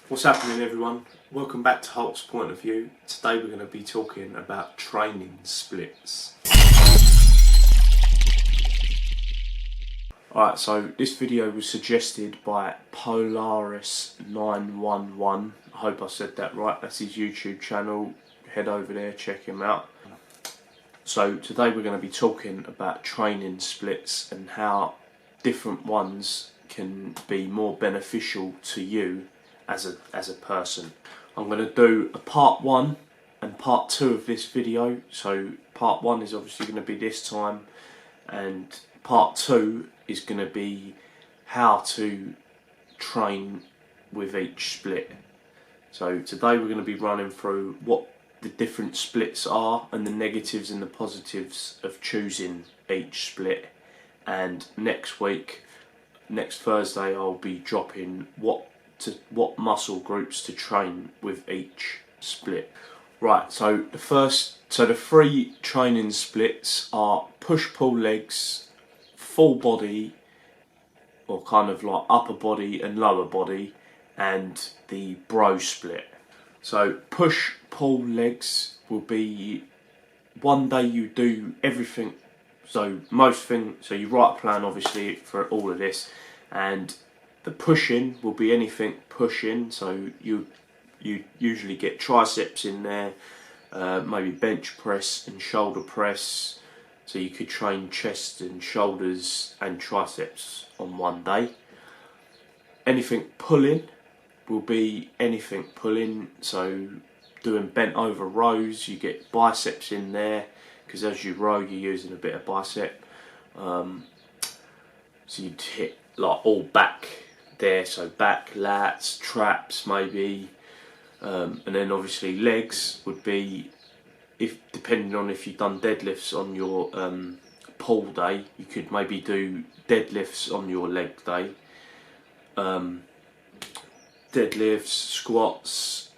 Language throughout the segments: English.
What's happening, everyone? Welcome back to Hulk's Point of View. Today we're going to be talking about training splits. Alright, so this video was suggested by Polaris911. I hope I said that right. That's his YouTube channel. Head over there, check him out. So today we're going to be talking about training splits and how different ones can be more beneficial to you as a person. I'm going to do a part 1 and part 2 of this video. So part 1 is obviously going to be this time, and part 2 is going to be how to train with each split. So today we're going to be running through what the different splits are and the negatives and the positives of choosing each split, and next week, next Thursday, I'll be dropping what muscle groups to train with each split. Right, so the three training splits are push-pull legs, full body, or kind of like upper body and lower body, and the bro split. So push-pull legs will be one day you do everything. So you write a plan obviously for all of this, and the push-in will be anything push-in. So you usually get triceps in there, maybe bench press and shoulder press. So you could train chest and shoulders and triceps on one day. Anything pull-in will be anything pull-in. So doing bent over rows, you get biceps in there, because as you row you're using a bit of bicep. So you'd hit like all back there, so back, lats, traps maybe, and then obviously legs would be, if depending on if you've done deadlifts on your pull day, you could maybe do deadlifts on your leg day, deadlifts, squats,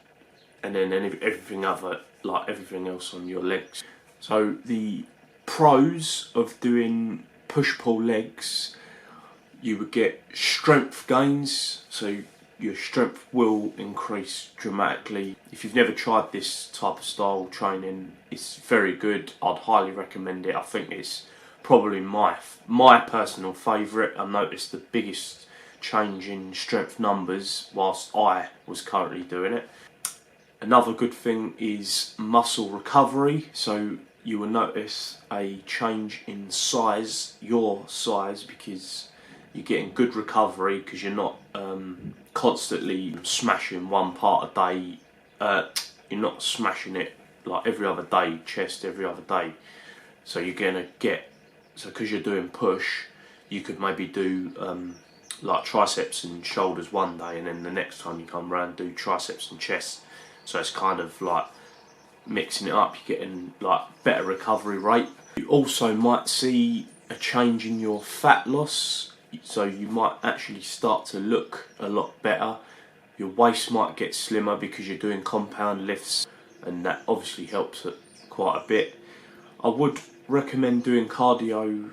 and then everything else on your legs. So the pros of doing push-pull legs, you would get strength gains, so your strength will increase dramatically. If you've never tried this type of style training, it's very good. I'd highly recommend it. I think it's probably my personal favourite. I noticed the biggest change in strength numbers whilst I was currently doing it. Another good thing is muscle recovery, so you will notice a change in size, your size, because you're getting good recovery because you're not constantly smashing one part a day. You're not smashing it like every other day, chest every other day. So you're gonna get, so because you're doing push, you could maybe do like triceps and shoulders one day, and then the next time you come round do triceps and chest. So it's kind of like mixing it up. You're getting like better recovery rate. You also might see a change in your fat loss. So you might actually start to look a lot better. Your waist might get slimmer because you're doing compound lifts, and that obviously helps it quite a bit. I would recommend doing cardio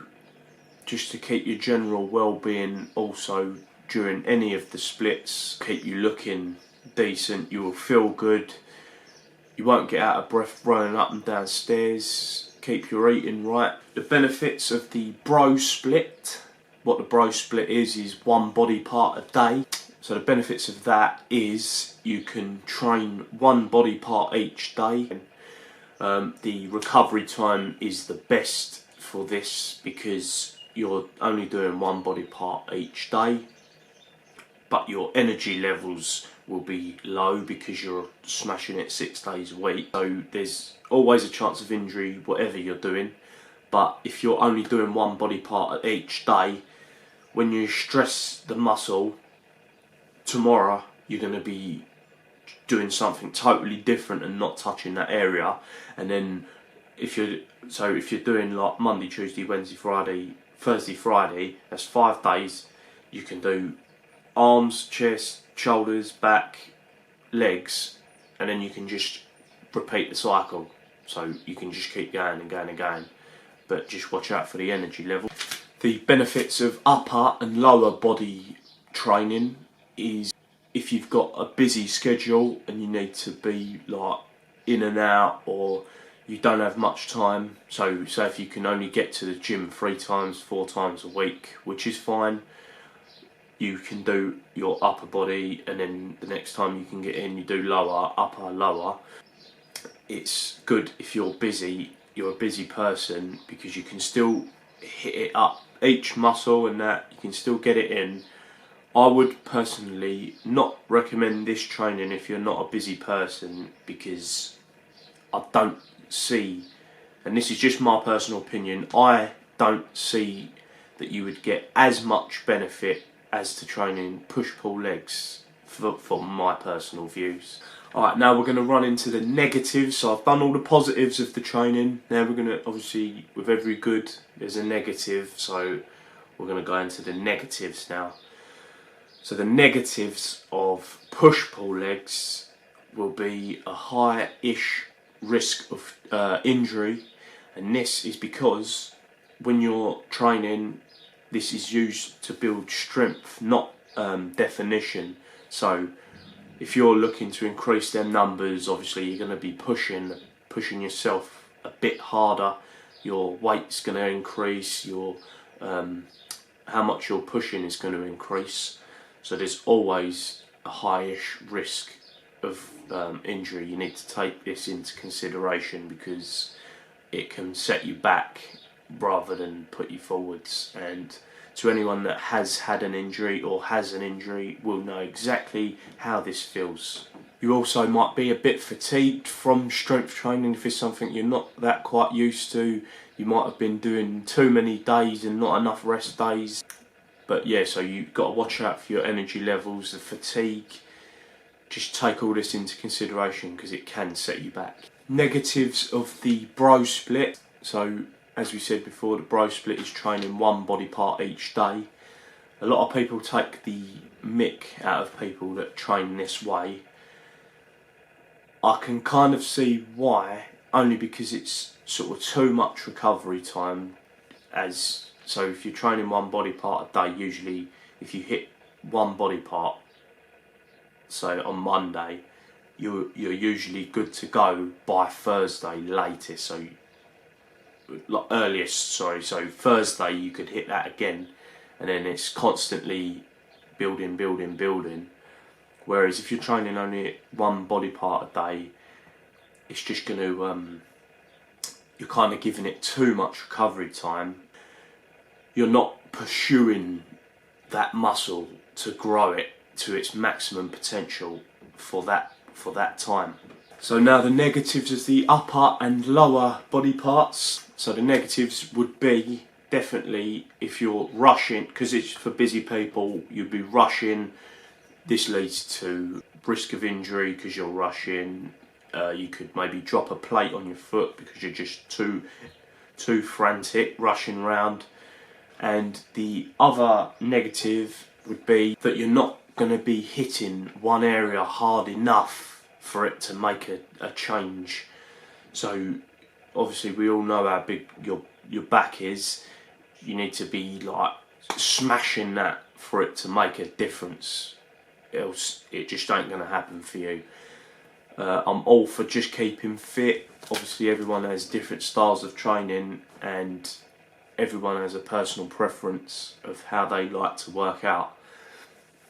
just to keep your general well-being also during any of the splits. Keep you looking decent, you will feel good, you won't get out of breath running up and down stairs, keep your eating right. The benefits of the bro split. What the bro split is one body part a day. So the benefits of that is you can train one body part each day. The recovery time is the best for this because you're only doing one body part each day, but your energy levels will be low because you're smashing it 6 days a week. So there's always a chance of injury whatever you're doing, but if you're only doing one body part each day, when you stress the muscle, tomorrow you're going to be doing something totally different and not touching that area. And then if you're doing like Monday, Tuesday, Wednesday, Friday, Thursday, Friday, that's 5 days. You can do arms, chest, shoulders, back, legs, and then you can just repeat the cycle. So you can just keep going and going and going, but just watch out for the energy level. The benefits of upper and lower body training is if you've got a busy schedule and you need to be like in and out, or you don't have much time, so say if you can only get to the gym 3 times, 4 times a week, which is fine, you can do your upper body, and then the next time you can get in, you do lower, upper, lower. It's good if you're a busy person, because you can still hit it up, each muscle and that, you can still get it in. I would personally not recommend this training if you're not a busy person, because I don't see, and this is just my personal opinion, I don't see that you would get as much benefit as to training push-pull legs for my personal views. Alright, now we're going to run into the negatives. So I've done all the positives of the training. Now we're going to, obviously, with every good, there's a negative. So we're going to go into the negatives now. So the negatives of push-pull legs will be a high-ish risk of injury. And this is because when you're training, this is used to build strength, not definition. So if you're looking to increase them numbers, obviously you're going to be pushing yourself a bit harder. Your weight's going to increase. Your how much you're pushing is going to increase. So there's always a high-ish risk of injury. You need to take this into consideration, because it can set you back rather than put you forwards. And to anyone that has had an injury or has an injury will know exactly how this feels. You also might be a bit fatigued from strength training if it's something you're not that quite used to. You might have been doing too many days and not enough rest days. But yeah, so you've got to watch out for your energy levels, the fatigue. Just take all this into consideration, because it can set you back. Negatives of the bro split. So as we said before, the bro split is training one body part each day. A lot of people take the mick out of people that train this way. I can kind of see why, only because it's sort of too much recovery time. So if you're training one body part a day, usually if you hit one body part, so on Monday, you're usually good to go by Thursday latest. So so Thursday you could hit that again, and then it's constantly building. Whereas if you're training only one body part a day, it's just going to you're kind of giving it too much recovery time. You're not pursuing that muscle to grow it to its maximum potential for that time. So now the negatives is the upper and lower body parts. So the negatives would be definitely if you're rushing, because it's for busy people, you'd be rushing. This leads to risk of injury because you're rushing. You could maybe drop a plate on your foot because you're just too frantic rushing round. And the other negative would be that you're not going to be hitting one area hard enough for it to make a change. So obviously we all know how big your back is. You need to be like smashing that for it to make a difference, else it just ain't going to happen for you. I'm all for just keeping fit. Obviously everyone has different styles of training, and everyone has a personal preference of how they like to work out,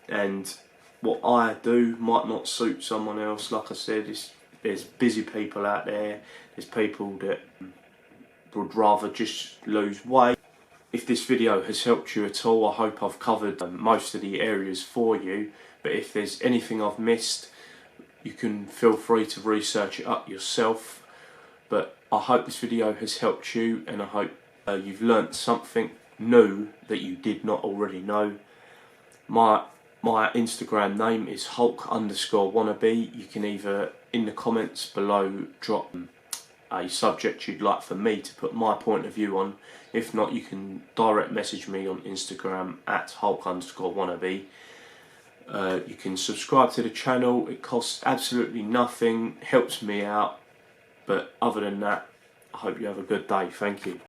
and what I do might not suit someone else. Like I said, there's busy people out there. There's people that would rather just lose weight. If this video has helped you at all, I hope I've covered most of the areas for you. But if there's anything I've missed, you can feel free to research it up yourself. But I hope this video has helped you, and I hope you've learnt something new that you did not already know. My Instagram name is Hulk_wannabe. You can either in the comments below drop a subject you'd like for me to put my point of view on. If not, you can direct message me on Instagram at Hulk_wannabe. You can subscribe to the channel. It costs absolutely nothing, helps me out. But other than that, I hope you have a good day. Thank you.